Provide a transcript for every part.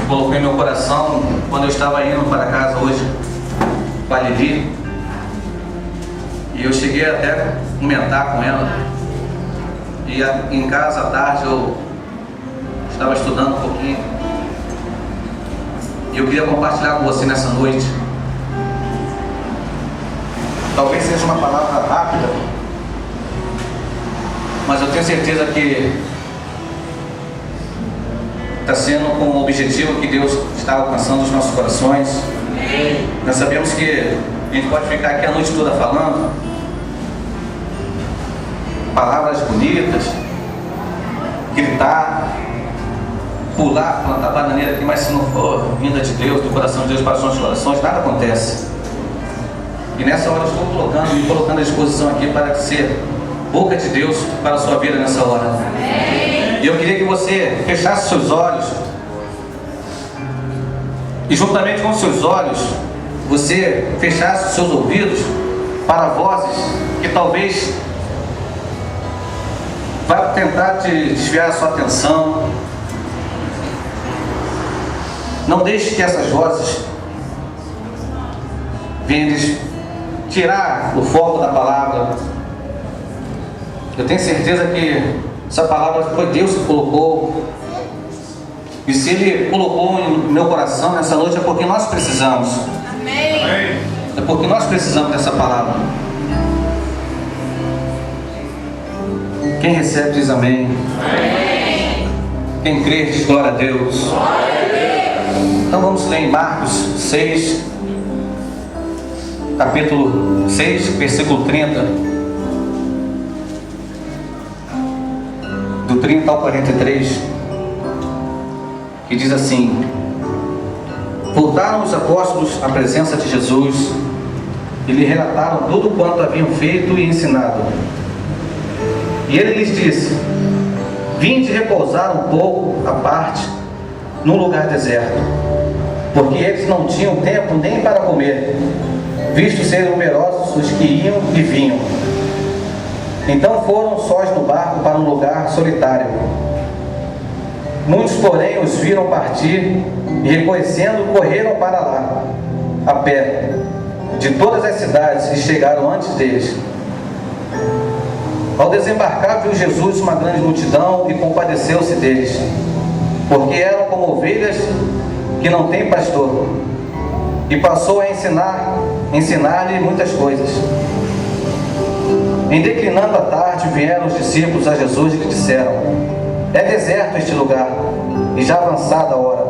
colocou em meu coração quando eu estava indo para casa hoje, para a Lili. E eu cheguei até a comentar com ela. E em casa à tarde eu estava estudando um pouquinho. E eu queria compartilhar com você nessa noite. Talvez seja uma palavra rápida, mas eu tenho certeza que está sendo com o objetivo que Deus está alcançando os nossos corações. Nós sabemos que a gente pode ficar aqui a noite toda falando palavras bonitas, gritar, pular, plantar bananeira aqui, mas se não for vinda de Deus, do coração de Deus para os nossos corações, nada acontece. E nessa hora eu estou me colocando à disposição aqui para ser boca de Deus para a sua vida nessa hora. E eu queria que você fechasse seus olhos e juntamente com seus olhos você fechasse os seus ouvidos para vozes que talvez vai tentar te desviar a sua atenção. Não deixe que essas vozes venham tirar o foco da palavra. Eu tenho certeza que essa palavra foi Deus que colocou. E se Ele colocou no meu coração nessa noite é porque nós precisamos. Amém. É porque nós precisamos dessa palavra. Quem recebe diz amém. Amém. Quem crê diz glória a Deus. Glória a Deus. Então vamos ler em Marcos 6, capítulo 6, versículo 30. Do 30 ao 43. Que diz assim: Voltaram os apóstolos à presença de Jesus e lhe relataram tudo quanto haviam feito e ensinado. E ele lhes disse: Vinde repousar um pouco à parte num lugar deserto, porque eles não tinham tempo nem para comer, visto serem numerosos os que iam e vinham. Então foram sós no barco para um lugar solitário. Muitos, porém, os viram partir e, reconhecendo, correram para lá, a pé, de todas as cidades, e chegaram antes deles. Ao desembarcar, viu Jesus uma grande multidão e compadeceu-se deles, porque eram como ovelhas que não têm pastor, e passou a ensinar-lhe muitas coisas. Em declinando a tarde, vieram os discípulos a Jesus e lhe disseram: É deserto este lugar, e já avançada a hora.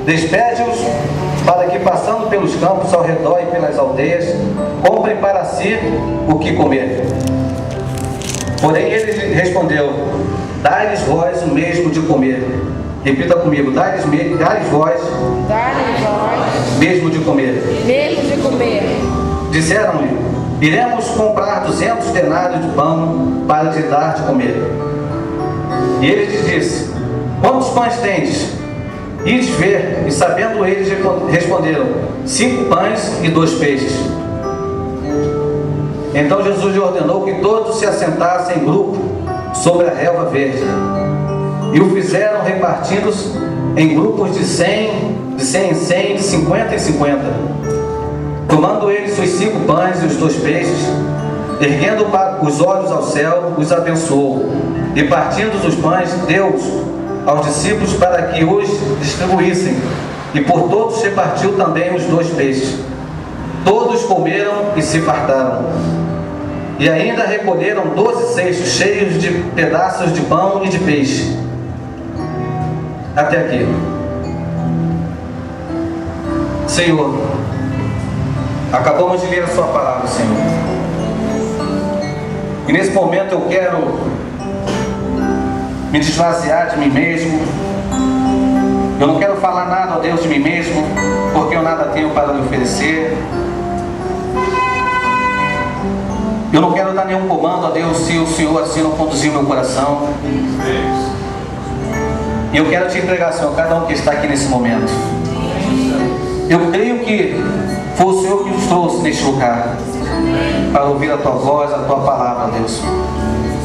Despede-os para que, passando pelos campos ao redor e pelas aldeias, comprem para si o que comer. Porém ele respondeu: Dai-lhes vós o mesmo de comer. Repita comigo: Dai-lhes vós mesmo de comer. Mesmo de comer. Disseram-lhe: Iremos comprar 200 denários de pão para te dar de comer. E ele lhes disse: Quantos pães tendes? Ides ver. E sabendo eles, responderam: 5 pães e 2 peixes. Então Jesus lhe ordenou que todos se assentassem em grupo sobre a relva verde. E o fizeram repartidos em grupos de 100 em 100, de 50 em 50. Tomando eles os 5 pães e os 2 peixes, erguendo os olhos ao céu, os abençoou. E partindo os pães, deu-os aos discípulos para que os distribuíssem. E por todos repartiu também os 2 peixes. Todos comeram e se fartaram. E ainda recolheram 12 cestos cheios de pedaços de pão e de peixe. Até aqui. Senhor, acabamos de ler a sua palavra, Senhor. E nesse momento eu quero me desvaziar de mim mesmo. Eu não quero falar nada, ó Deus, de mim mesmo, porque eu nada tenho para lhe oferecer. Eu não quero dar nenhum comando, ó Deus, se o Senhor assim não conduzir o meu coração. E eu quero te entregar, Senhor, cada um que está aqui nesse momento. Eu creio que foi o Senhor que nos trouxe neste lugar para ouvir a tua voz, a tua palavra, Deus.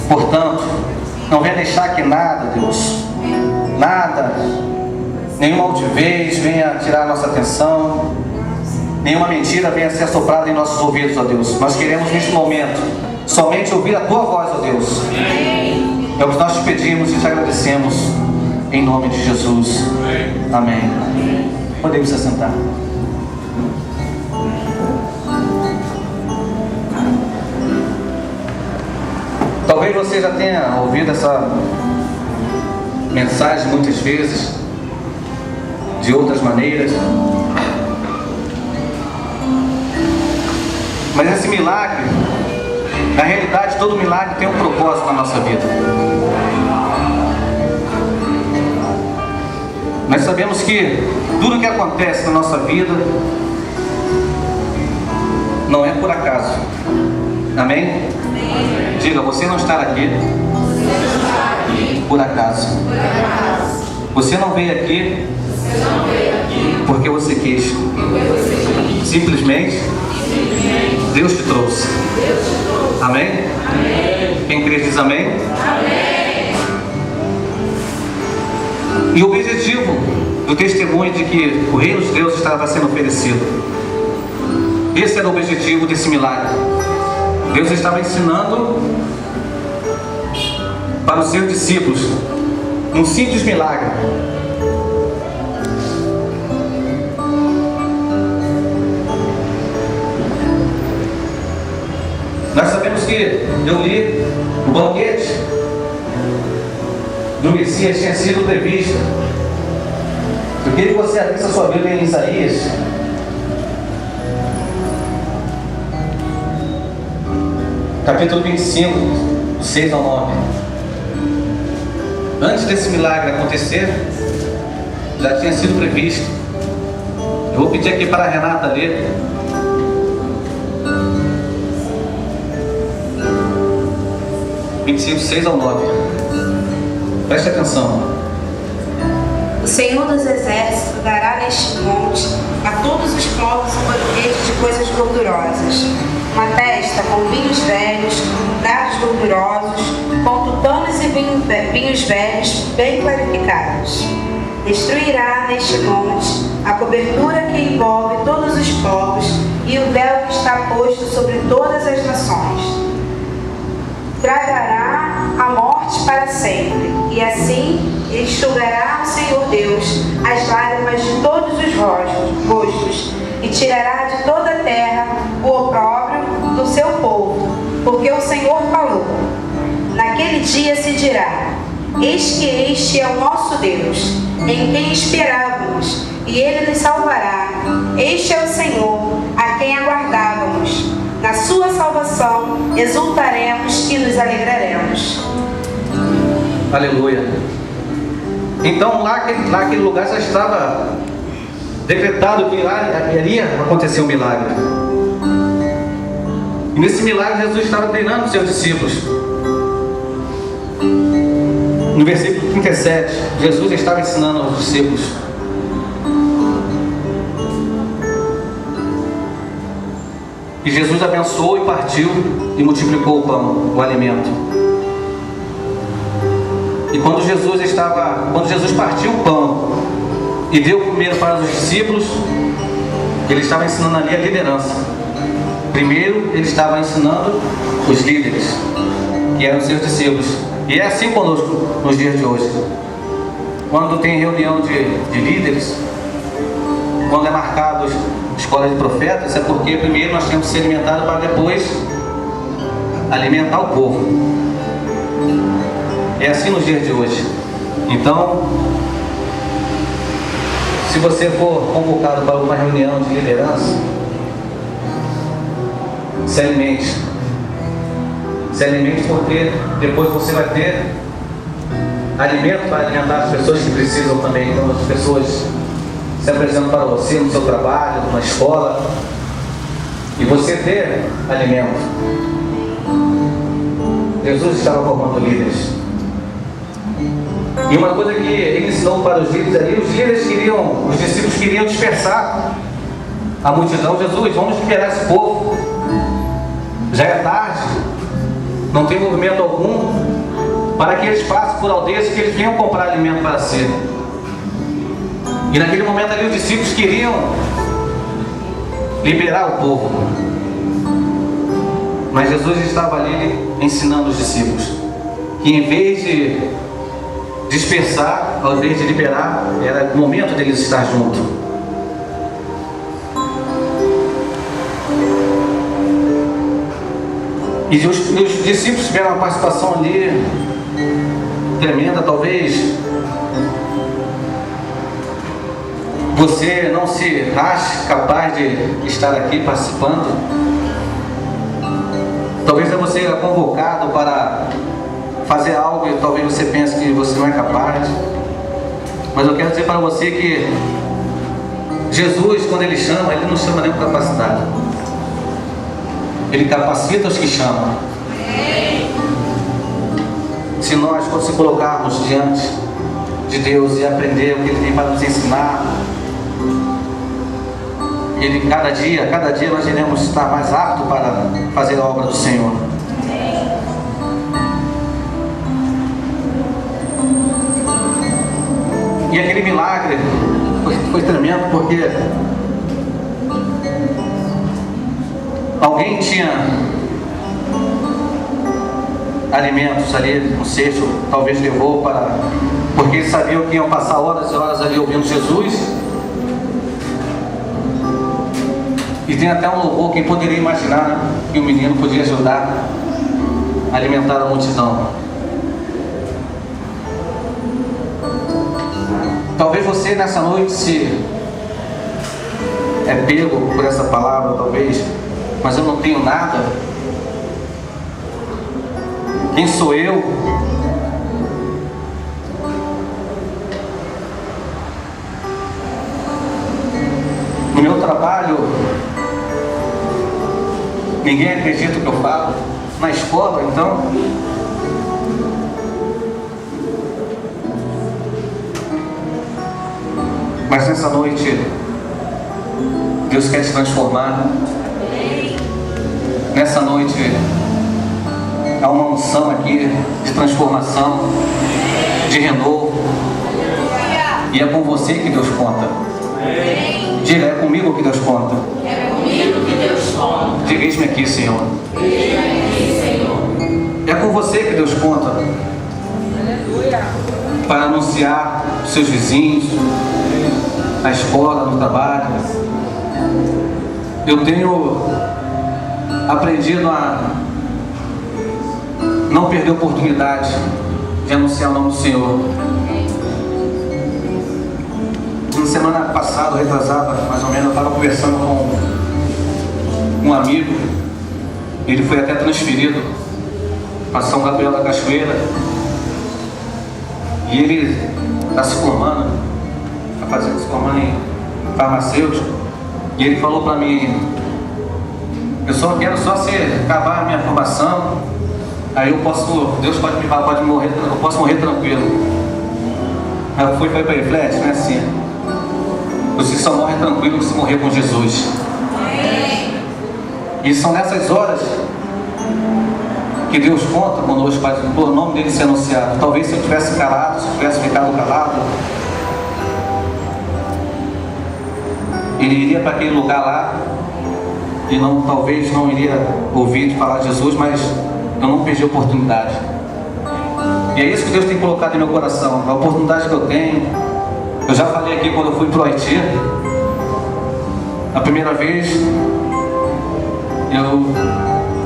Portanto, não venha deixar que nada, Deus, nada nenhuma altivez venha tirar a nossa atenção, nenhuma mentira venha ser assoprada em nossos ouvidos, ó Deus. Nós queremos neste momento somente ouvir a Tua voz, ó Deus. É o que nós te pedimos e te agradecemos em nome de Jesus. Amém. Podemos se assentar. Talvez você já tenha ouvido essa mensagem muitas vezes, de outras maneiras. Mas esse milagre, na realidade, todo milagre tem um propósito na nossa vida. Nós sabemos que tudo que acontece na nossa vida não é por acaso. Amém? Diga, você não está aqui por acaso. Você não veio aqui porque você quis. Simplesmente Deus te trouxe. Amém? Quem crê diz amém? E o objetivo do testemunho de que o reino de Deus estava sendo oferecido, esse era o objetivo desse milagre. Deus estava ensinando para os seus discípulos um simples milagre. Nós sabemos que eu li o banquete do Messias tinha sido previsto. Eu queria que você abrisse a sua Bíblia em Isaías, capítulo 25, 6 ao 9. Antes desse milagre acontecer, já tinha sido previsto. Eu vou pedir aqui para a Renata ler. (25, 6 ao 9). Preste atenção. O Senhor dos Exércitos dará neste monte a todos os povos um banquete de coisas gordurosas, uma testa com vinhos velhos, pratos gordurosos, com tutanos e vinhos velhos bem clarificados. Destruirá neste monte a cobertura que envolve todos os povos e o véu que está posto sobre todas as nações. Tragará a morte para sempre, e assim enxugará o Senhor Deus as lágrimas de todos os rostos, e tirará de toda a terra o opróbrio do seu povo, porque o Senhor falou. Naquele dia se dirá: eis que este é o nosso Deus, em quem esperávamos, e Ele nos salvará. Este é o Senhor, a quem aguardávamos. Na sua salvação exultaremos e nos alegraremos. Aleluia. Então lá aquele lugar já estava decretado que lá iria acontecer um milagre. E nesse milagre Jesus estava treinando os seus discípulos. No versículo 37, Jesus estava ensinando aos discípulos. E Jesus abençoou e partiu e multiplicou o pão, o alimento. E quando Jesus partiu o pão e deu primeiro para os discípulos, ele estava ensinando ali a liderança. Primeiro ele estava ensinando os líderes, que eram os seus discípulos. E é assim conosco nos dias de hoje. Quando tem reunião de líderes, quando é marcado escola de profetas, é porque primeiro nós temos que ser alimentados para depois alimentar o povo. É assim nos dias de hoje. Então, se você for convocado para uma reunião de liderança, se alimente. Se alimente, porque depois você vai ter alimento para alimentar as pessoas que precisam também. Então as pessoas se apresentam para você no seu trabalho, na escola, e você ter alimento. Jesus estava formando líderes. E uma coisa que ele ensinou para os líderes ali, os discípulos queriam dispersar a multidão. Jesus, vamos liberar esse povo. Já é tarde, não tem movimento algum, para que eles passem por aldeias e que eles venham comprar alimento para si. E naquele momento ali os discípulos queriam liberar o povo. Mas Jesus estava ali ensinando os discípulos que em vez de dispersar, ao invés de liberar, era o momento deles estar juntos. E os discípulos tiveram uma participação ali tremenda. Talvez você não se ache capaz de estar aqui participando. Talvez você seja convocado para fazer algo e talvez você pense que você não é capaz. Mas eu quero dizer para você que Jesus, quando Ele chama, Ele não chama nem por capacidade. Ele capacita os que chamam. Se nós se colocarmos diante de Deus e aprender o que Ele tem para nos ensinar, cada dia nós iremos estar mais aptos para fazer a obra do Senhor. E aquele milagre foi tremendo, porque alguém tinha alimentos ali no cesto, talvez levou porque eles sabiam que iam passar horas e horas ali ouvindo Jesus. E tem até um louvor, quem poderia imaginar, né, que o menino podia ajudar a alimentar a multidão. Talvez você nessa noite se é pego por essa palavra, talvez, mas eu não tenho nada. Quem sou eu? No meu trabalho, ninguém acredita no que eu falo. Na escola, então, mas nessa noite Deus quer te transformar. Nessa noite há uma unção aqui de transformação, de renovo, e é com você que Deus conta. Diga, é comigo que Deus conta. É comigo que Deus conta. Diga, eis-me aqui, Senhor. Eis-me aqui, Senhor. É com você que Deus conta. Aleluia. Para anunciar os seus vizinhos, na escola, no trabalho. Eu tenho aprendido a não perder a oportunidade de anunciar o nome do Senhor. Na semana passada, retrasada, mais ou menos, eu estava conversando com um amigo. Ele foi até transferido para São Gabriel da Cachoeira. E ele está se formando, se formando em farmacêutico. E ele falou para mim: eu só quero acabar a minha formação, aí eu posso, Deus pode morrer, eu posso morrer tranquilo. Aí eu fui para ele, Flet, não é assim. Você só morre tranquilo se morrer com Jesus. E são nessas horas que Deus conta conosco para o nome dele ser anunciado. Talvez se eu tivesse calado, se eu tivesse ficado calado, ele iria para aquele lugar lá e talvez não iria ouvir falar de Jesus, mas eu não perdi a oportunidade. E é isso que Deus tem colocado em meu coração, a oportunidade que eu tenho. Eu já falei aqui quando eu fui para o Haiti, a primeira vez eu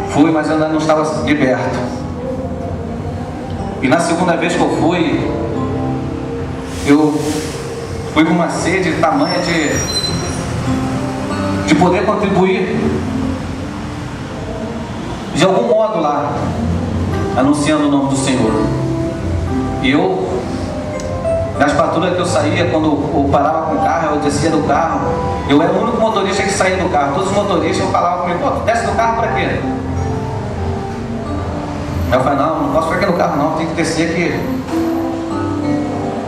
fui, mas eu ainda não estava liberto. E na segunda vez que eu fui com uma sede tamanha de poder contribuir de algum modo lá, anunciando o nome do Senhor. E nas patrulhas que eu saía, quando eu parava com o carro, eu descia do carro, eu era o único motorista que saía do carro. Todos os motoristas falavam comigo: pô, tu desce do carro para quê? Aí eu falei: não posso ficar aqui no carro não, tenho que descer aqui.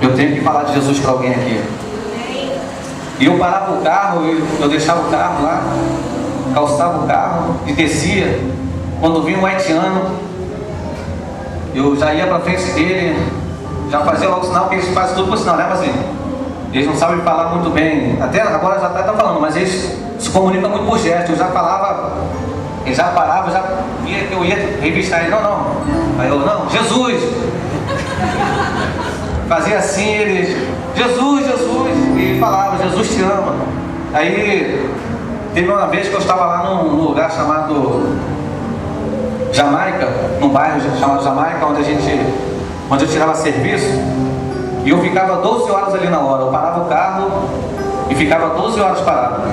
Eu tenho que falar de Jesus para alguém aqui. E eu parava o carro, eu deixava o carro lá, calçava o carro e descia. Quando vinha um haitiano, eu já ia para frente dele, já fazia logo o sinal, que eles fazem tudo por sinal, né, assim? Eles não sabem falar muito bem, até agora já estão falando, mas eles se comunicam muito por gestos. Eu já falava, eles já paravam, já via que eu ia revistar eles. Não. Aí eu, não, Jesus. Fazia assim, eles, Jesus. E falava, Jesus te ama. Aí, teve uma vez que eu estava lá num lugar chamado Jamaica, num bairro chamado Jamaica, onde eu tirava serviço. E eu ficava 12 horas ali na hora. Eu parava o carro e ficava 12 horas parado.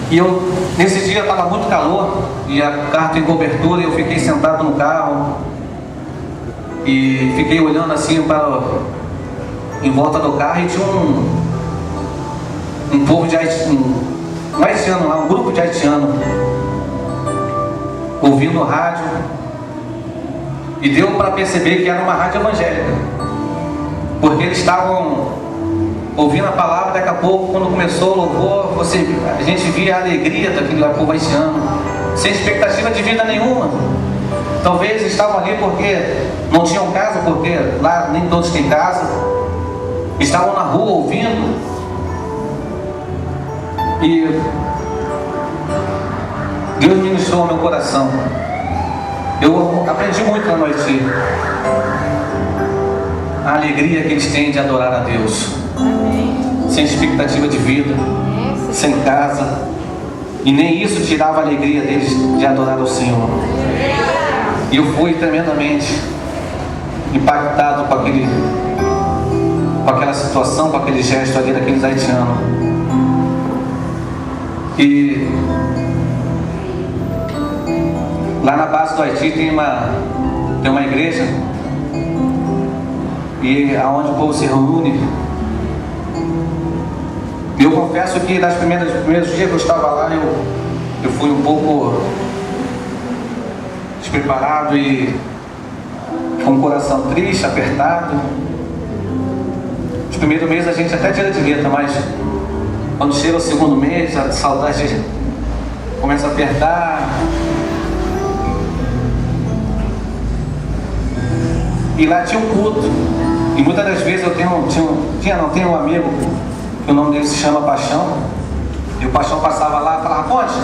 E eu, nesse dia estava muito calor e o carro tem cobertura, e eu fiquei sentado no carro e fiquei olhando assim em volta do carro, e tinha um povo de haitiano lá, um grupo de haitiano ouvindo rádio, e deu para perceber que era uma rádio evangélica, porque eles estavam ouvindo a palavra. Daqui a pouco, quando começou o louvor, a gente via a alegria daquele povo haitiano, sem expectativa de vida nenhuma. Talvez estavam ali porque não tinham casa, porque lá nem todos têm casa. Estavam na rua ouvindo. E Deus ministrou ao meu coração. Eu aprendi muito na noite a alegria que eles têm de adorar a Deus. Sem expectativa de vida, sem casa, e nem isso tirava a alegria deles de adorar o Senhor. E eu fui tremendamente impactado com aquela situação, com aquele gesto ali daqueles haitianos. E lá na base do Haiti tem uma igreja, e aonde o povo se reúne. Eu confesso que nos primeiros dias que eu estava lá, eu fui um pouco despreparado e com o coração triste, apertado. Os primeiros meses a gente até tira de letra, mas quando chega o segundo mês, a saudade começa a apertar. E lá tinha um culto, e muitas das vezes eu tenho um amigo, que o nome dele se chama Paixão, e o Paixão passava lá e falava: Ponte,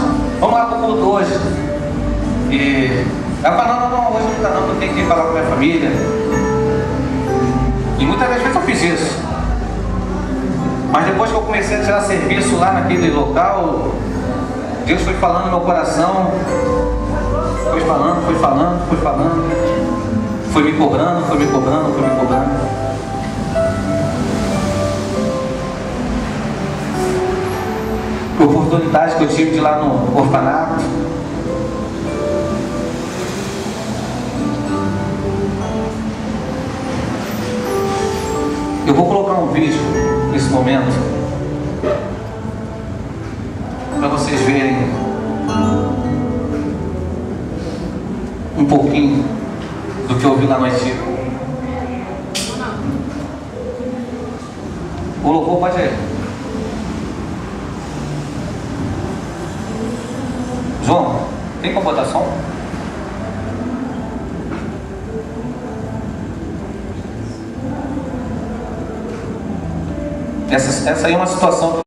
vamos lá pro culto hoje. E eu falava: não, hoje não dá não, eu tenho que ir falar com a minha família. E muitas das vezes eu fiz isso. Mas depois que eu comecei a tirar serviço lá naquele local, Deus foi falando no meu coração, foi falando, foi me cobrando. Oportunidade que eu tive de ir lá no orfanato. Eu vou colocar um vídeo nesse momento para vocês verem um pouquinho do que eu vi lá no Haiti. O louvor pode ir. João, tem como botar som? Essa aí é uma situação